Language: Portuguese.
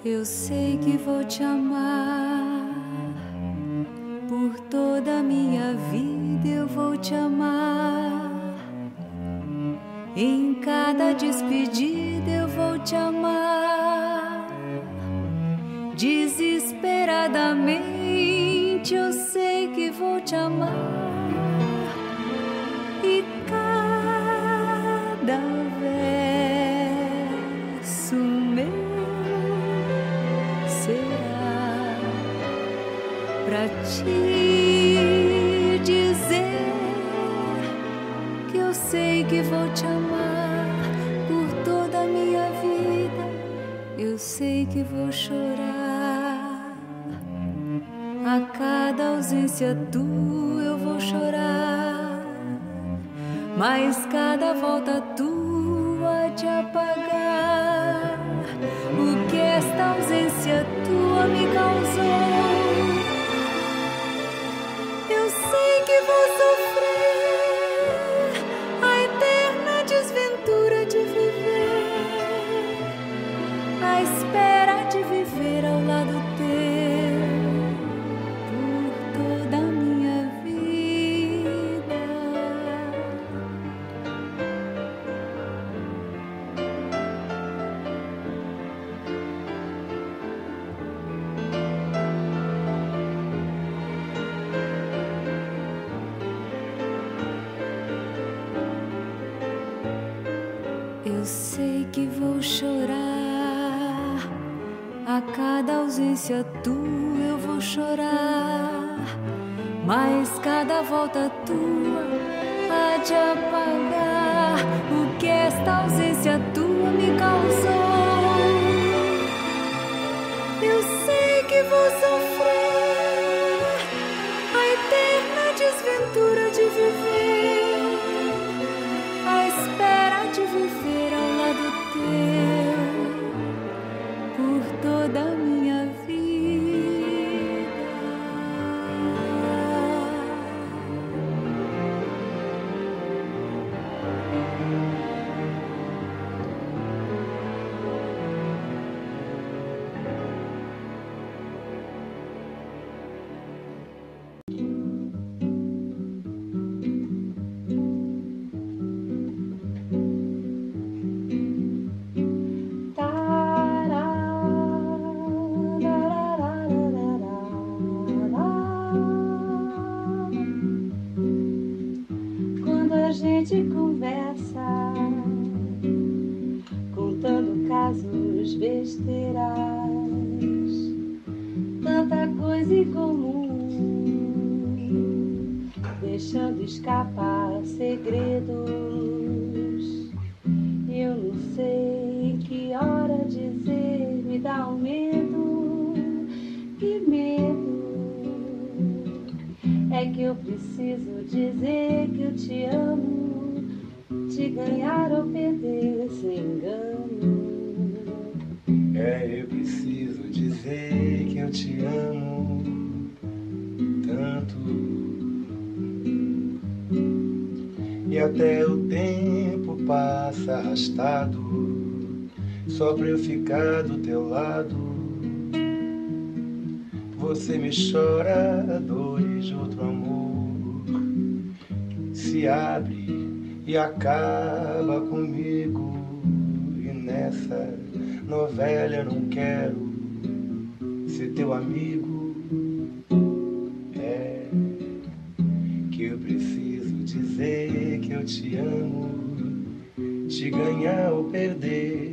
Eu sei que vou te amar por toda a minha vida. Eu vou te amar em cada despedida. Eu vou te amar desesperadamente. Eu sei que vou te amar e cada verso meu será pra te dizer que eu sei que vou te amar por toda a minha vida. Eu sei que vou chorar a cada ausência tua. Eu vou chorar, mas cada volta tua de apagar o que esta ausência tua me causou. Eu sei que vou sofrer a eterna desventura de viver, a espera de viver ao lado teu por toda a minha vida. Eu sei que vou chorar a cada ausência tua. Eu vou chorar, mas cada volta tua há de apagar o que esta ausência tua me causou. Eu sei que vou sofrer a eterna desventura de viver, a espera de viver ao lado teu por toda a minha vida. Quando a gente conversa, contando casos, besteiras, tanta coisa em comum, deixando escapar segredos. Eu não sei que hora dizer, me dá um medo, que medo. É que eu preciso dizer que eu te amo, te ganhar ou perder sem engano. Eu preciso dizer que eu te amo tanto. E até o tempo passa arrastado, só pra eu ficar do teu lado. Você me chora dores de outro amor, se abre e acaba comigo. E nessa novela eu não quero ser teu amigo. É que eu preciso dizer que eu te amo, te ganhar ou perder